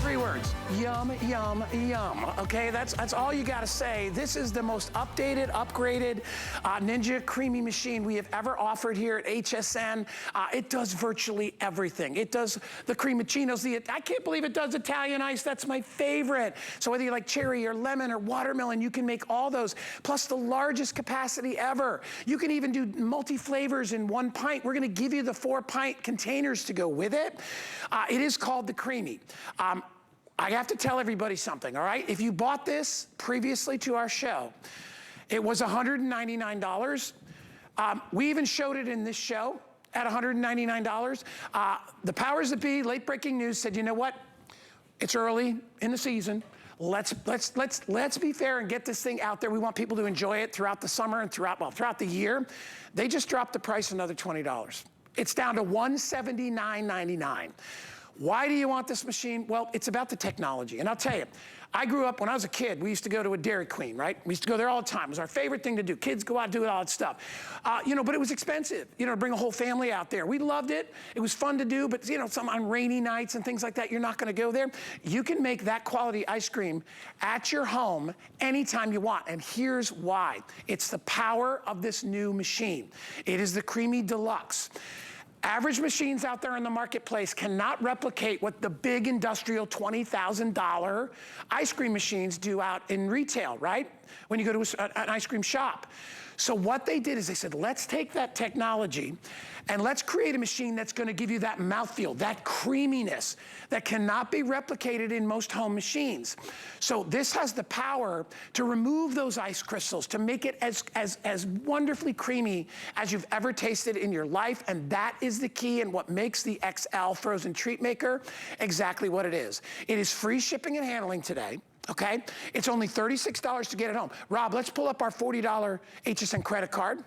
Three words, yum, yum, yum, okay? That's all you gotta say. This is the most updated, upgraded Ninja Creami machine we have ever offered here at HSN. It does virtually everything. It does the creamiccinos, I can't believe it does Italian ice, that's my favorite. So whether you like cherry or lemon or watermelon, you can make all those, plus the largest capacity ever. You can even do multi-flavors in 1 pint. We're gonna give you the 4-pint containers to go with it. It is called the Creami. I have to tell everybody something, all right? If you bought this previously to our show, it was $199. We even showed it in this show at $199. The powers that be, late breaking news, said, you know what? It's early in the season. Let's be fair and get this thing out there. We want people to enjoy it throughout the summer and throughout the year. They just dropped the price another $20. It's down to $179.99. Why do you want this machine? Well, it's about the technology. And I'll tell you, I grew up, when I was a kid, we used to go to a Dairy Queen, right? We used to go there all the time. It was our favorite thing to do. Kids go out, do all that stuff. But it was expensive, to bring a whole family out there. We loved it. It was fun to do, but some on rainy nights and things like that, you're not gonna go there. You can make that quality ice cream at your home anytime you want. And here's why. It's the power of this new machine. It is the Creami Deluxe. Average machines out there in the marketplace cannot replicate what the big industrial $20,000 ice cream machines do out in retail, right? When you go to an ice cream shop. So what they did is they said, let's take that technology and let's create a machine that's gonna give you that mouthfeel, that creaminess that cannot be replicated in most home machines. So this has the power to remove those ice crystals, to make it as wonderfully creamy as you've ever tasted in your life, and that is the key and what makes the XL frozen treat maker exactly what it is. It is free shipping and handling today. Okay, it's only $36 to get it home. Rob, let's pull up our $40 HSN credit card.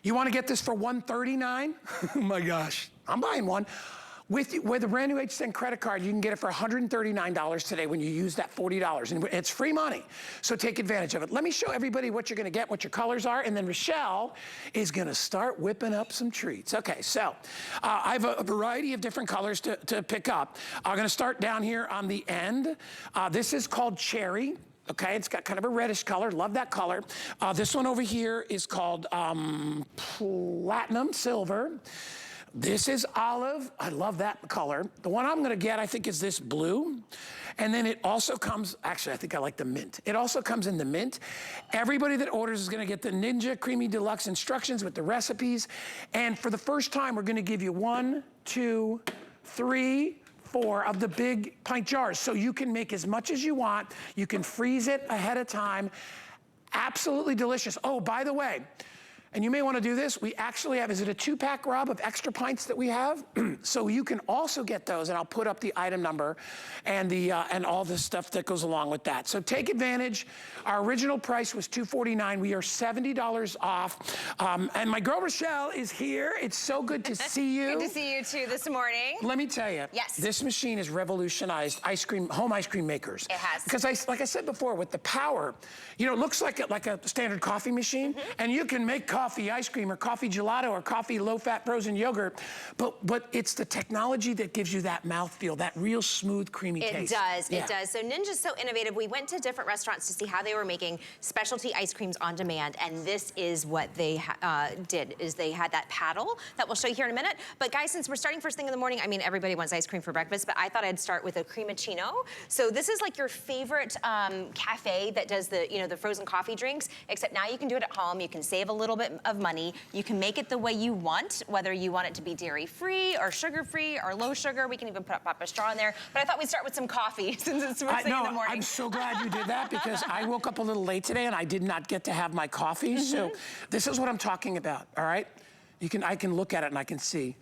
You want to get this for $139? Oh my gosh, I'm buying one. With a brand new HSN credit card, you can get it for $139 today when you use that $40, and it's free money. So take advantage of it. Let me show everybody what you're gonna get, what your colors are, and then Rochelle is gonna start whipping up some treats. Okay, so I have a variety of different colors to pick up. I'm gonna start down here on the end. This is called Cherry. Okay, it's got kind of a reddish color, love that color. This one over here is called Platinum Silver. This is olive, I love that color. The one I'm gonna get, I think, is this blue. And then it also comes, actually, I think I like the mint. It also comes in the mint. Everybody that orders is gonna get the Ninja Creami Deluxe instructions with the recipes. And for the first time, we're gonna give you 1, 2, 3, 4 of the big pint jars. So you can make as much as you want. You can freeze it ahead of time. Absolutely delicious. Oh, by the way, and you may want to do this, we actually have, is it a 2-pack, Rob, of extra pints that we have? So you can also get those, and I'll put up the item number and and all the stuff that goes along with that. So take advantage. Our original price was $249. We are $70 off. And my girl Rochelle is here. It's so good to see you. Good to see you too this morning. Let me tell you, yes, this machine has revolutionized home ice cream makers. It has. Because like I said before, with the power, it looks like a standard coffee machine, and you can make coffee ice cream or coffee gelato or coffee low-fat frozen yogurt, but it's the technology that gives you that mouthfeel, that real smooth, creamy taste. It does, it does. So Ninja's so innovative. We went to different restaurants to see how they were making specialty ice creams on demand, and this is what they did, is they had that paddle that we'll show you here in a minute. But guys, since we're starting first thing in the morning, I mean, everybody wants ice cream for breakfast, but I thought I'd start with a creamiccino. So this is like your favorite cafe that does the frozen coffee drinks, except now you can do it at home. You can save a little bit of money. You can make it the way you want, whether you want it to be dairy-free or sugar-free or low sugar. We can even pop a straw in there. But I thought we'd start with some coffee since it's first thing in the morning. I'm so glad you did that because I woke up a little late today and I did not get to have my coffee. So this is what I'm talking about, all right? I can look at it and I can see.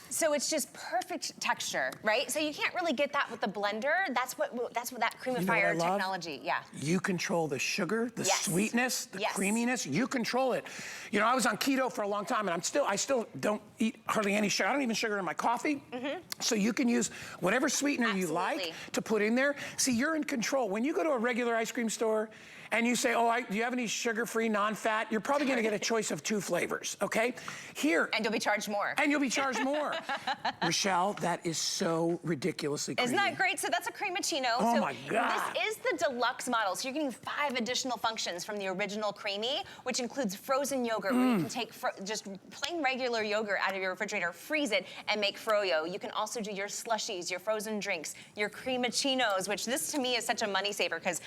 So it's just perfect texture, right? So you can't really get that with the blender. That's what that Creamify technology, You control the sugar, the sweetness, the creaminess. You control it. I was on keto for a long time, and I still don't eat hardly any sugar. I don't even sugar in my coffee. So you can use whatever sweetener you like to put in there. See, you're in control. When you go to a regular ice cream store and you say, oh, do you have any sugar-free, non-fat? You're probably gonna get a choice of 2 flavors, okay? Here. And you'll be charged more. And you'll be charged more. Rochelle, that is so ridiculously creamy. Isn't that great? So that's a creamiccino. Oh so my God. This is the deluxe model. So you're getting 5 additional functions from the original Creami, which includes frozen yogurt, where you can take just plain regular yogurt out of your refrigerator, freeze it, and make froyo. You can also do your slushies, your frozen drinks, your creamiccinos, which this to me is such a money saver because,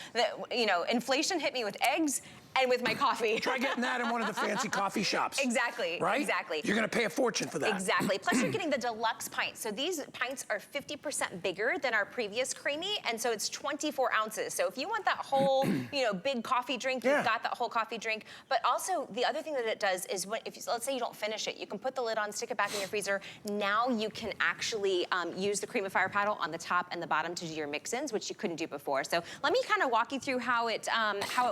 you know, inflation hit me with eggs and with my coffee. Try getting that in one of the fancy coffee shops. Exactly, right? exactly. You're gonna pay a fortune for that. Exactly. Plus you're getting the deluxe pint. So these pints are 50% bigger than our previous Creami, and so it's 24 ounces. So if you want that whole, you know, big coffee drink, you've got that whole coffee drink. But also the other thing that it does is let's say you don't finish it, you can put the lid on, stick it back in your freezer. Now you can actually use the Creamify paddle on the top and the bottom to do your mix-ins, which you couldn't do before. So let me kind of walk you through how it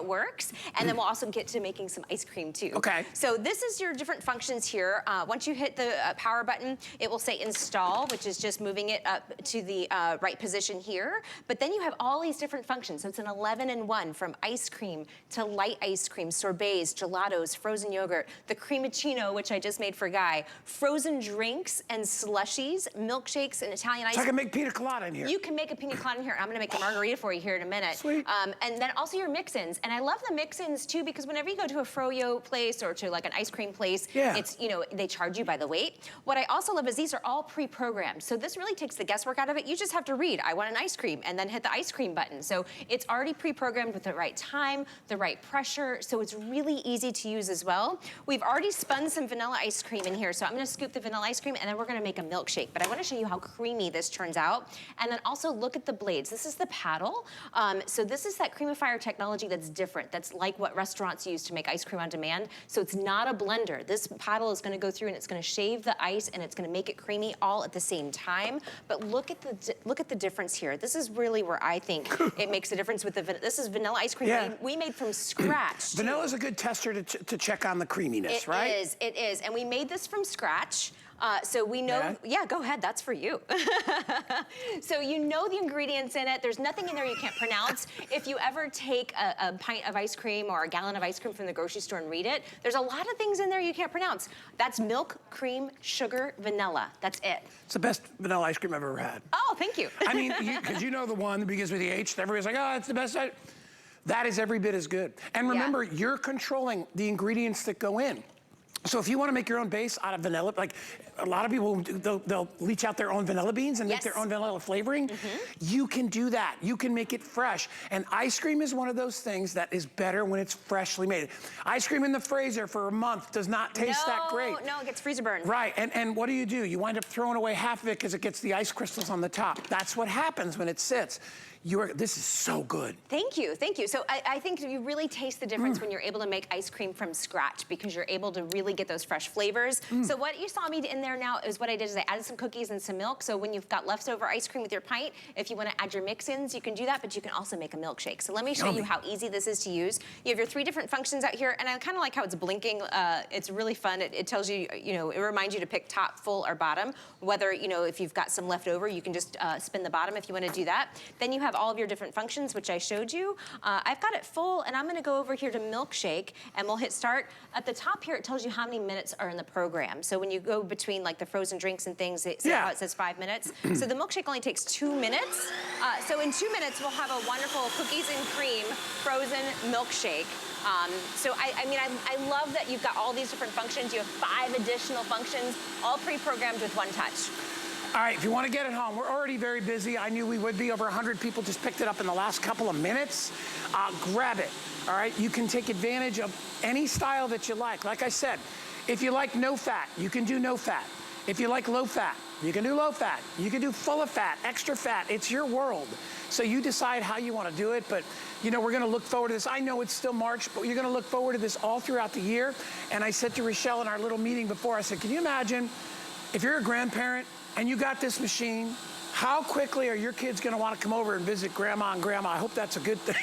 works, and then we'll also get to making some ice cream too. Okay. So this is your different functions here. Once you hit the power button, it will say install, which is just moving it up to the right position here. But then you have all these different functions. So it's an 11-in-1, from ice cream to light ice cream, sorbets, gelatos, frozen yogurt, the creamiccino, which I just made for Guy, frozen drinks and slushies, milkshakes, and Italian ice So I can make pina colada in here. You can make a pina colada in here. I'm gonna make a margarita for you here in a minute. Sweet. And then also your mix-ins. And I love the mix-ins too, because whenever you go to a froyo place or to like an ice cream place, it's, you know, they charge you by the weight. What I also love is these are all pre-programmed. So this really takes the guesswork out of it. You just have to read, I want an ice cream, and then hit the ice cream button. So it's already pre-programmed with the right time, the right pressure, so it's really easy to use as well. We've already spun some vanilla ice cream in here, so I'm gonna scoop the vanilla ice cream and then we're gonna make a milkshake. But I wanna show you how creamy this turns out. And then also look at the blades. This is the paddle. So this is that Creamify technology that's different. That's like what restaurants use to make ice cream on demand. So it's not a blender. This paddle is gonna go through and it's gonna shave the ice and it's gonna make it creamy all at the same time. But look at the difference here. This is really where I think it makes a difference with this is vanilla ice cream we made from scratch. Vanilla is a good tester to check on the creaminess, right? It is. And we made this from scratch. So we know, go ahead, that's for you. So you know the ingredients in it. There's nothing in there you can't pronounce. If you ever take a pint of ice cream or a gallon of ice cream from the grocery store and read it, there's a lot of things in there you can't pronounce. That's milk, cream, sugar, vanilla. That's it. It's the best vanilla ice cream I've ever had. Oh, thank you. I mean, because you know the one that begins with the H, everybody's like, oh, it's the best. That is every bit as good. And remember, you're controlling the ingredients that go in. So if you want to make your own base out of vanilla, like a lot of people, they'll leach out their own vanilla beans and make their own vanilla flavoring. You can do that. You can make it fresh. And ice cream is one of those things that is better when it's freshly made. Ice cream in the freezer for a month does not taste that great. No, it gets freezer burned. Right, and what do? You wind up throwing away half of it because it gets the ice crystals on the top. That's what happens when it sits. This is so good. Thank you, thank you. So I think you really taste the difference when you're able to make ice cream from scratch because you're able to really get those fresh flavors. So what you saw me in there now is what I did is I added some cookies and some milk. So when you've got leftover ice cream with your pint, if you want to add your mix-ins, you can do that, but you can also make a milkshake. So let me show you how easy this is to use. You have your 3 different functions out here, and I kind of like how it's blinking. It's really fun. It tells you, it reminds you to pick top, full, or bottom. Whether, if you've got some left over, you can just spin the bottom if you want to do that. Then you have all of your different functions, which I showed you. I've got it full, and I'm going to go over here to milkshake, and we'll hit start. At the top here, it tells you how many minutes are in the program. So when you go between like the frozen drinks and things, see how it says 5 minutes? So the milkshake only takes 2 minutes. So in 2 minutes, we'll have a wonderful cookies and cream frozen milkshake. So I love that you've got all these different functions. You have 5 additional functions, all pre-programmed with OneTouch. All right, if you want to get it home, we're already very busy. I knew we would be. Over 100 people just picked it up in the last couple of minutes. Grab it, all right? You can take advantage of any style that you like. Like I said, if you like no fat, you can do no fat. If you like low fat, you can do low fat. You can do full of fat, extra fat. It's your world. So you decide how you want to do it, but we're going to look forward to this. I know it's still March, but you're going to look forward to this all throughout the year. And I said to Rochelle in our little meeting before, I said, can you imagine if you're a grandparent and you got this machine, how quickly are your kids going to want to come over and visit Grandma and Grandma? I hope that's a good thing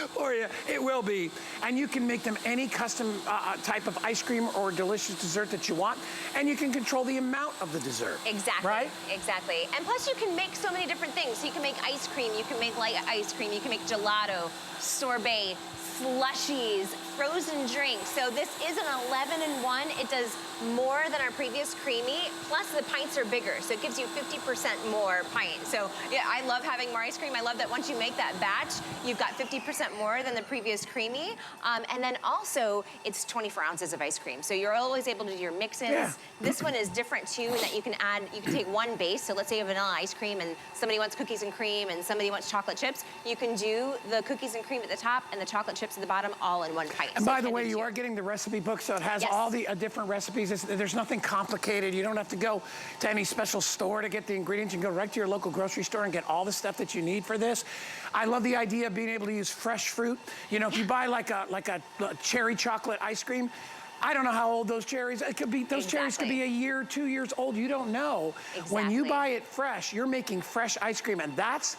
for you. It will be. And you can make them any custom type of ice cream or delicious dessert that you want, and you can control the amount of the dessert. Exactly. Right? Exactly. And plus you can make so many different things. So you can make ice cream, you can make light ice cream, you can make gelato, sorbet, slushies, frozen drinks. So this is an 11-in-1. It does more than our previous Creami, plus the pints are bigger, so it gives you 50% more pints. So yeah, I love having more ice cream. I love that once you make that batch, you've got 50% more than the previous Creami. And then also, it's 24 ounces of ice cream. So you're always able to do your mixins. Yeah. This one is different too, in that you can add, you can take one base. So let's say you have vanilla ice cream and somebody wants cookies and cream and somebody wants chocolate chips. You can do the cookies and cream at the top and the chocolate chips at the bottom all in one pint. And so by the way, you are getting the recipe book, so it has all the different recipes. There's nothing complicated. You don't have to go to any special store to get the ingredients. You can go right to your local grocery store and get all the stuff that you need for this. I love the idea of being able to use fresh fruit. You know, if you buy like a cherry chocolate ice cream, I don't know how old those cherries, it could be, those cherries could be a year, 2 years old, you don't know. When you buy it fresh, you're making fresh ice cream, and that's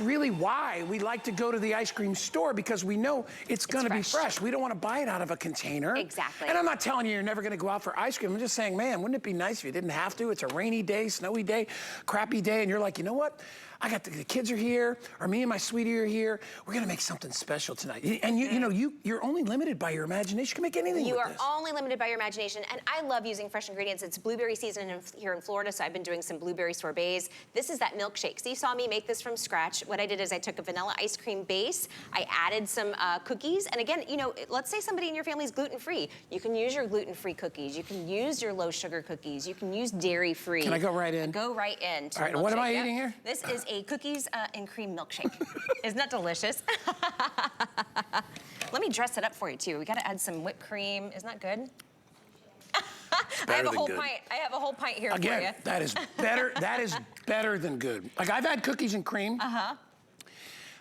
really why we like to go to the ice cream store, because we know it's gonna be fresh. We don't wanna buy it out of a container. Exactly. And I'm not telling you you're never gonna go out for ice cream. I'm just saying, man, wouldn't it be nice if you didn't have to? It's a rainy day, snowy day, crappy day, and you're like, you know what? I got the kids are here, or me and my sweetie are here. We're gonna make something special tonight. And you know, you're only limited by your imagination. You can make anything with this. You are only limited by your imagination, and I love using fresh ingredients. It's blueberry season here in Florida, so I've been doing some blueberry sorbets. This is that milkshake. So you saw me make this from scratch. What I did is I took a vanilla ice cream base, I added some cookies, and again, you know, let's say somebody in your family is gluten-free. You can use your gluten-free cookies. You can use your low-sugar cookies. You can use dairy-free. Can I go right in? Go right in. All right, what am I eating here? This is a cookies and cream milkshake. Isn't that delicious? Let me dress it up for you too. We gotta add some whipped cream. Isn't that good? I have a whole pint. I have a whole pint here for you. Again, that is better. That is better than good. Like, I've had cookies and cream.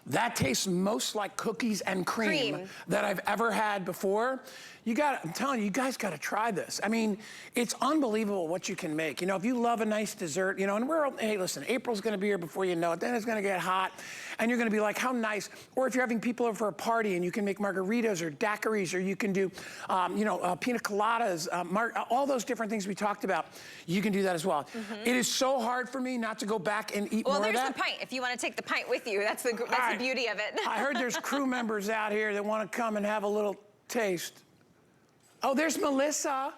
That tastes most like cookies and cream that I've ever had before. I'm telling you, you guys gotta try this. I mean, it's unbelievable what you can make. You know, if you love a nice dessert, you know, and hey, listen, April's gonna be here before you know it, then it's gonna get hot, and you're gonna be like, how nice. Or if you're having people over for a party and you can make margaritas or daiquiris, or you can do, you know, pina coladas, all those different things we talked about, you can do that as well. It is so hard for me not to go back and eat more of that. Well, there's the pint. If you wanna take the pint with you, that's the beauty of it. I heard there's crew members out here that wanna come and have a little taste. Oh, there's Melissa.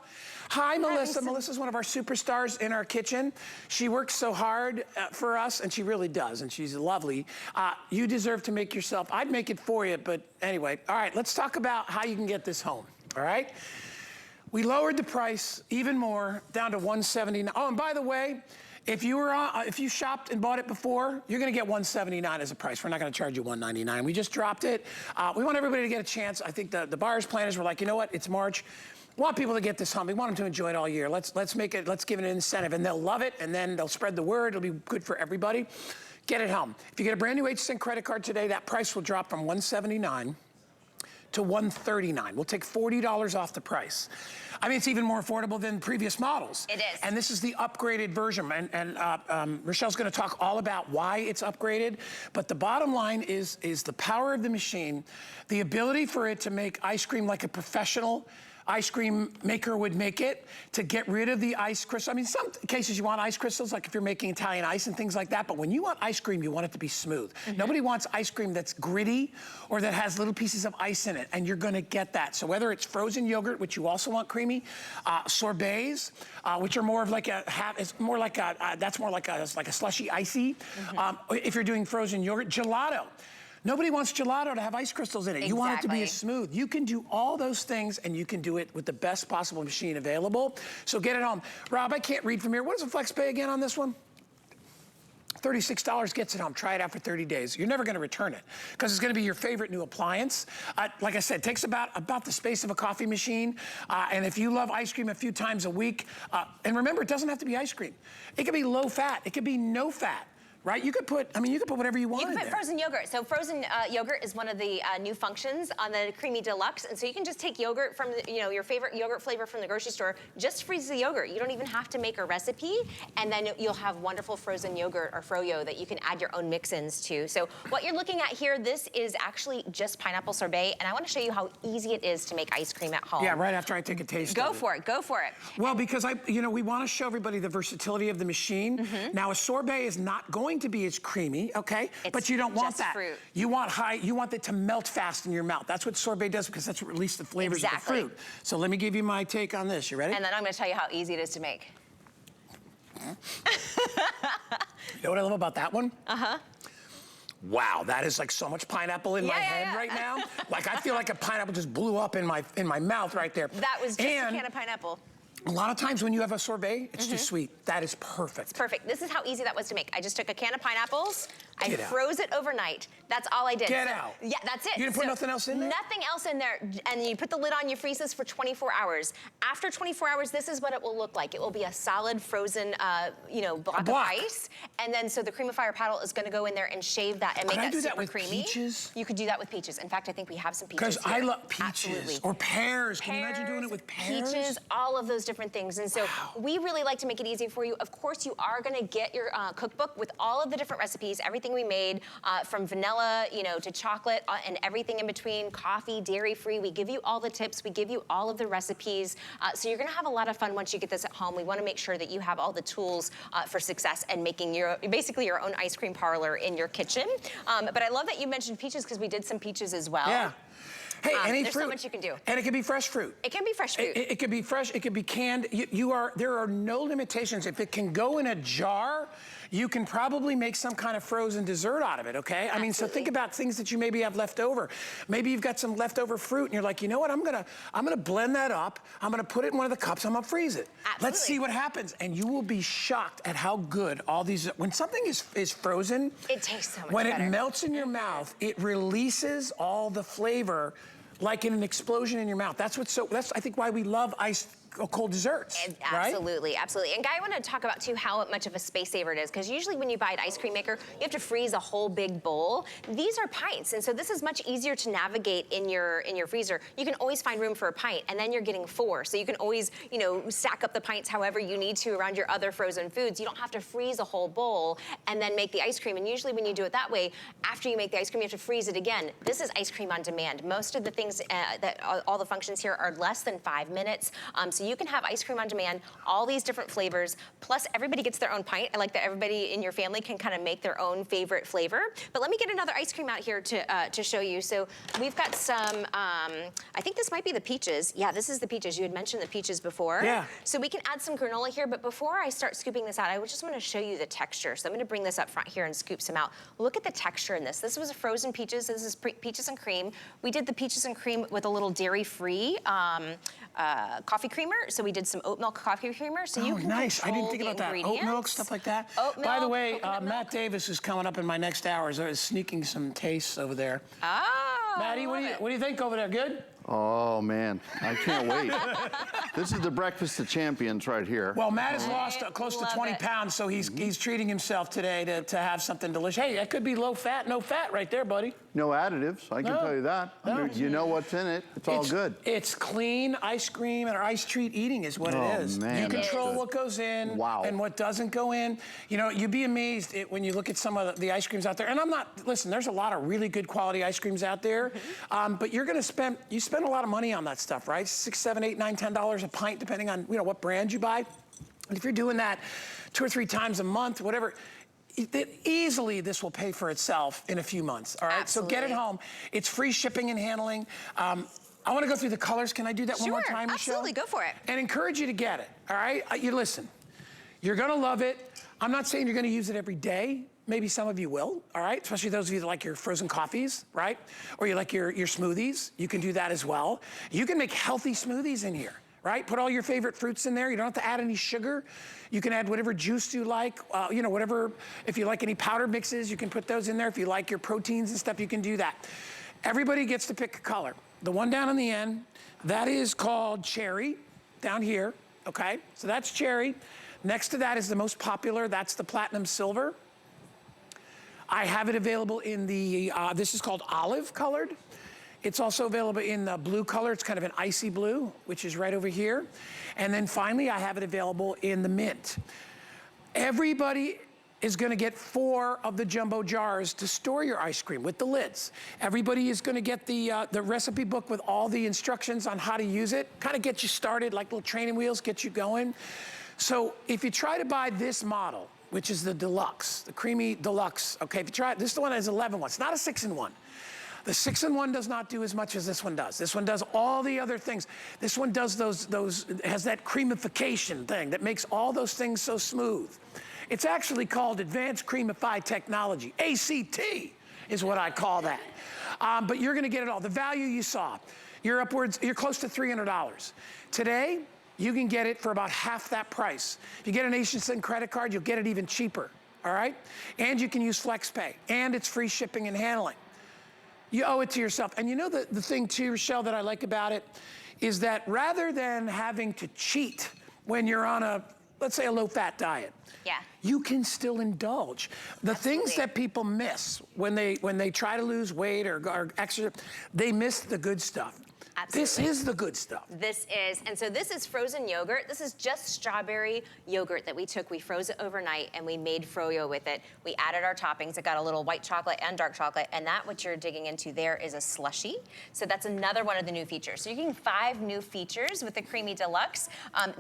Hi, Melissa. Melissa's one of our superstars in our kitchen. She works so hard for us, and she really does, and she's lovely. You deserve to make yourself, I'd make it for you, but anyway. All right, let's talk about how you can get this home, all right? We lowered the price even more, down to $179. Oh, and by the way, if you shopped and bought it before, you're gonna get $179 as a price. We're not gonna charge you $199. We just dropped it. We want everybody to get a chance. I think the buyers, planners were like, you know what, it's March. We want people to get this home. We want them to enjoy it all year. Let's give it an incentive, and they'll love it, and then they'll spread the word. It'll be good for everybody. Get it home. If you get a brand new HSN credit card today, that price will drop from $179 to $139. We'll take $40 off the price. I mean, it's even more affordable than previous models. It is. And this is the upgraded version. And Rochelle's gonna talk all about why it's upgraded. But the bottom line is the power of the machine, the ability for it to make ice cream like a professional ice cream maker would make it, to get rid of the ice crystals. I mean, some cases you want ice crystals, like if you're making Italian ice and things like that, but when you want ice cream, you want it to be smooth. Nobody wants ice cream that's gritty or that has little pieces of ice in it, and you're gonna get that. So whether it's frozen yogurt, which you also want creamy, sorbets, which are more of like that's more like a slushy icy. If you're doing frozen yogurt, gelato. Nobody wants gelato to have ice crystals in it. You want it to be as smooth. You can do all those things, and you can do it with the best possible machine available. So get it home. Rob, I can't read from here. What does the flex pay again on this one? $36 gets it home. Try it out for 30 days. You're never gonna return it, because it's gonna be your favorite new appliance. Like I said, it takes about the space of a coffee machine. And if you love ice cream a few times a week, and remember, it doesn't have to be ice cream. It could be low fat, it could be no fat. Right? You could put whatever you want in there. You can put frozen yogurt. So frozen yogurt is one of the new functions on the Creami Deluxe. And so you can just take yogurt from, your favorite yogurt flavor from the grocery store, just freeze the yogurt. You don't even have to make a recipe. And then you'll have wonderful frozen yogurt or froyo that you can add your own mix-ins to. So what you're looking at here, this is actually just pineapple sorbet. And I want to show you how easy it is to make ice cream at home. Yeah, right after I take a taste Go for it. Well, because we want to show everybody the versatility of the machine. Now, a sorbet is not going going to be as creamy, okay? But you don't want just that. Fruit. You want it to melt fast in your mouth. That's what sorbet does because that's what releases the flavors of the fruit. So let me give you my take on this. You ready? And then I'm gonna tell you how easy it is to make. You know what I love about that one? Wow, that is like so much pineapple in my head right now. Like I feel like a pineapple just blew up in my mouth right there. That was just a can of pineapple. A lot of times when you have a sorbet, it's too sweet. That is perfect. It's perfect. This is how easy that was to make. I just took a can of pineapples, I froze it overnight. That's all I did. Get out. Yeah, that's it. You didn't put nothing else in there? Nothing else in there. And you put the lid on, you freeze this for 24 hours. After 24 hours, this is what it will look like. It will be a solid frozen, block of ice. And then so the Creamify paddle is gonna go in there and shave that and make that super creamy. Peaches? You could do that with peaches. In fact, I think we have some peaches Because I love peaches. Or pears. Can you imagine doing it with pears? Peaches, all of those different things. And so we really like to make it easy for you. Of course, you are gonna get your cookbook with all of the different recipes, everything we made, from vanilla, to chocolate and everything in between, coffee, dairy-free. We give you all the tips. We give you all of the recipes. So you're gonna have a lot of fun once you get this at home. We wanna make sure that you have all the tools for success and making basically your own ice cream parlor in your kitchen. But I love that you mentioned peaches because we did some peaches as well. Yeah. Hey, any there's fruit. so much you can do. And it can be fresh fruit. It can be fresh fruit. It could be fresh, it could be canned. There are no limitations. If it can go in a jar, you can probably make some kind of frozen dessert out of it, okay? I mean, so think about things that you maybe have left over. Maybe you've got some leftover fruit and you're like, you know what, I'm gonna blend that up, I'm gonna put it in one of the cups, I'm gonna freeze it. Absolutely. Let's see what happens. And you will be shocked at how good all these, when something is frozen, it tastes so much when better. it melts in your mouth, it releases all the flavor like in an explosion in your mouth. That's I think why we love cold desserts, right? Absolutely, absolutely. And Guy, I want to talk about too how much of a space saver it is, because usually when you buy an ice cream maker, you have to freeze a whole big bowl. These are pints, and so this is much easier to navigate in your freezer. You can always find room for a pint, and then you're getting 4. So you can always, stack up the pints however you need to around your other frozen foods. You don't have to freeze a whole bowl and then make the ice cream. And usually when you do it that way, after you make the ice cream, you have to freeze it again. This is ice cream on demand. Most of the things all the functions here are less than 5 minutes. So you can have ice cream on demand, all these different flavors, plus everybody gets their own pint. I like that everybody in your family can kind of make their own favorite flavor. But let me get another ice cream out here to show you. So we've got some, I think this might be the peaches. Yeah, this is the peaches. You had mentioned the peaches before. Yeah. So we can add some granola here, but before I start scooping this out, I just want to show you the texture. So I'm going to bring this up front here and scoop some out. Look at the texture in this. This was a frozen peaches. This is peaches and cream. We did the peaches and cream with a little dairy-free coffee creamer. So we did some oat milk coffee creamer. So you can nice. I didn't think the about that. Oat milk, stuff like that. Oat milk, by the way, coconut milk. Matt Davis is coming up in my next hours. I was sneaking some tastes over there. Oh, Maddie, what do you think over there? Good? Oh, man, I can't wait. This is the breakfast of champions right here. Well, Matt has lost close to 20 pounds, so he's treating himself today to have something delicious. Hey, that could be low fat, no fat right there, buddy. No additives, I can tell you that. No. You know what's in it, it's all good. It's clean ice cream or ice treat eating is what it is. Man, you control what goes in and what doesn't go in. You'd be amazed when you look at some of the ice creams out there. And listen, there's a lot of really good quality ice creams out there, but you're gonna spend a lot of money on that stuff, right? $6, $7, $8, $9, $10 a pint, depending on what brand you buy. And if you're doing that 2 or 3 times a month, whatever, easily this will pay for itself in a few months, all right? Absolutely. So get it home. It's free shipping and handling. I want to go through the colors. Can I do that one more time, Michelle? Absolutely, go for it. And encourage you to get it, all right? You listen, you're gonna love it. I'm not saying you're gonna use it every day. Maybe some of you will, all right? Especially those of you that like your frozen coffees, right? Or you like your smoothies. You can do that as well. You can make healthy smoothies in here, right? Put all your favorite fruits in there. You don't have to add any sugar. You can add whatever juice you like, whatever. If you like any powder mixes, you can put those in there. If you like your proteins and stuff, you can do that. Everybody gets to pick a color. The one down on the end, that is called cherry, down here, okay? So that's cherry. Next to that is the most popular. That's the platinum silver. I have it available in the, this is called olive colored. It's also available in the blue color. It's kind of an icy blue, which is right over here. And then finally, I have it available in the mint. Everybody is gonna get 4 of the jumbo jars to store your ice cream with the lids. Everybody is gonna get the recipe book with all the instructions on how to use it. Kind of get you started, like little training wheels, get you going. So if you try to buy this model, which is the Deluxe, the Creami Deluxe. Okay, if you try it, this is the one that has 11 ones. It's not a 6-in-1. The 6-in-1 does not do as much as this one does. This one does all the other things. This one does has that creamification thing that makes all those things so smooth. It's actually called Advanced Creamify Technology. ACT is what I call that. But you're gonna get it all. The value you saw, you're close to $300. Today, you can get it for about half that price. If you get an HSN credit card, you'll get it even cheaper, all right? And you can use FlexPay, and it's free shipping and handling. You owe it to yourself. And you know the thing too, Rochelle, that I like about it is that rather than having to cheat when you're on a, let's say, a low-fat diet, yeah, you can still indulge. The things that people miss when they try to lose weight or exercise, they miss the good stuff. Absolutely. This is the good stuff. This is, and so this is frozen yogurt. This is just strawberry yogurt that we took. We froze it overnight and we made froyo with it. We added our toppings. It got a little white chocolate and dark chocolate, and that what you're digging into there is a slushie. So that's another one of the new features. So you're getting 5 new features with the Creami Deluxe.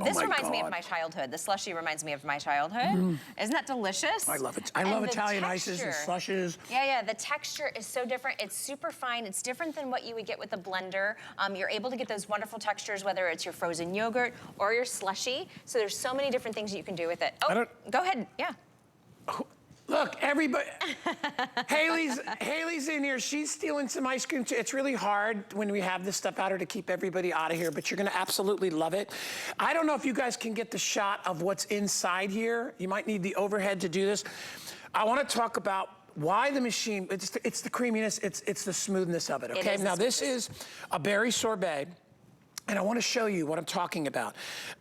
This reminds me of my childhood. The slushie reminds me of my childhood. Isn't that delicious? I love it. I love Italian ices and slushes. Yeah, the texture is so different. It's super fine. It's different than what you would get with a blender. You're able to get those wonderful textures, whether it's your frozen yogurt or your slushie. So there's so many different things you can do with it. Oh, go ahead, yeah. Look, everybody, Haley's in here. She's stealing some ice cream too. It's really hard when we have this stuff out here to keep everybody out of here, but you're gonna absolutely love it. I don't know if you guys can get the shot of what's inside here. You might need the overhead to do this. I wanna talk about why the machine, it's the creaminess, it's the smoothness of it, okay? Now this is a berry sorbet, and I wanna show you what I'm talking about.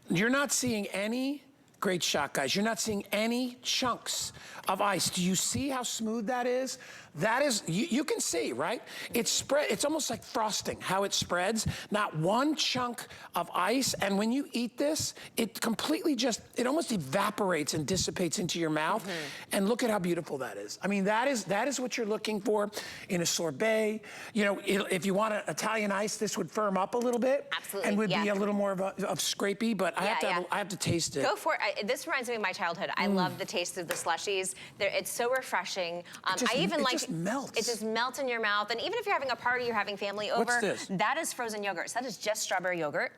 You're not seeing any, great shot guys, you're not seeing any chunks of ice. Do you see how smooth that is? That is, you can see, right? It's almost like frosting, how it spreads. Not one chunk of ice, and when you eat this, it completely it almost evaporates and dissipates into your mouth. And look at how beautiful that is. I mean, that is what you're looking for in a sorbet. You know, if you want an Italian ice, this would firm up a little bit. Absolutely, and would be a little more of scrapey, but I have to taste it. Go for it. This reminds me of my childhood. I love the taste of the slushies. It's so refreshing. I even like just melts. It just melts in your mouth. And even if you're having a party, you're having family over. What's this? That is frozen yogurt. So that is just strawberry yogurt.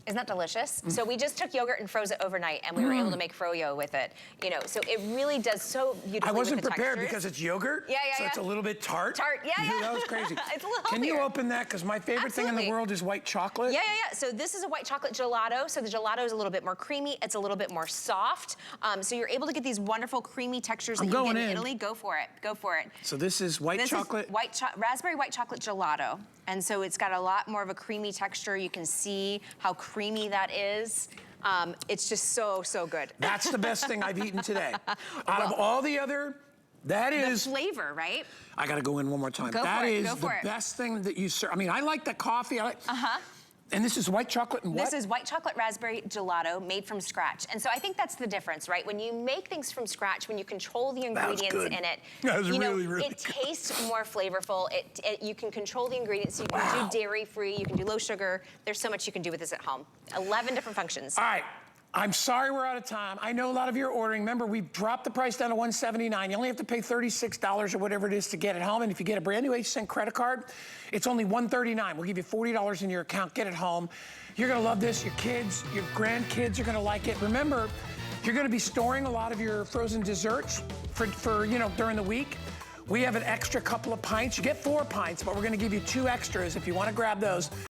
Isn't that delicious? So we just took yogurt and froze it overnight, and we were able to make froyo with it. You know, so it really does so beautifully. I wasn't with the prepared textures. because it's yogurt. So it's a little bit tart. That was crazy. It's a little Can you healthier. open that? Because my favorite thing in the world is white chocolate. So this is a white chocolate gelato. So the gelato is a little bit more creamy. It's a little bit more soft. So you're able to get these wonderful creamy textures that you get in Italy. Go for it. Go for it. So this is white chocolate. This is raspberry white chocolate gelato. And so it's got a lot more of a creamy texture. You can see how creamy that is. It's just so, so good. That's the best thing I've eaten today. Out of all the other, that is... The flavor, right? I gotta go in one more time. That is the best thing that you serve. I mean, I like the coffee. And this is white chocolate and what? This is white chocolate raspberry gelato made from scratch. And so I think that's the difference, right? When you make things from scratch, when you control the ingredients in it, it tastes more flavorful. You can control the ingredients. You can do dairy-free, you can do low sugar. There's so much you can do with this at home. 11 different functions. All right. I'm sorry we're out of time. I know a lot of you are ordering. Remember, we've dropped the price down to $179. You only have to pay $36 or whatever it is to get it home. And if you get a brand new HSN credit card, it's only $139. We'll give you $40 in your account. Get it home. You're gonna love this. Your kids, your grandkids are gonna like it. Remember, you're gonna be storing a lot of your frozen desserts for during the week. We have an extra couple of pints. You get 4 pints, but we're gonna give you 2 extras if you wanna grab those.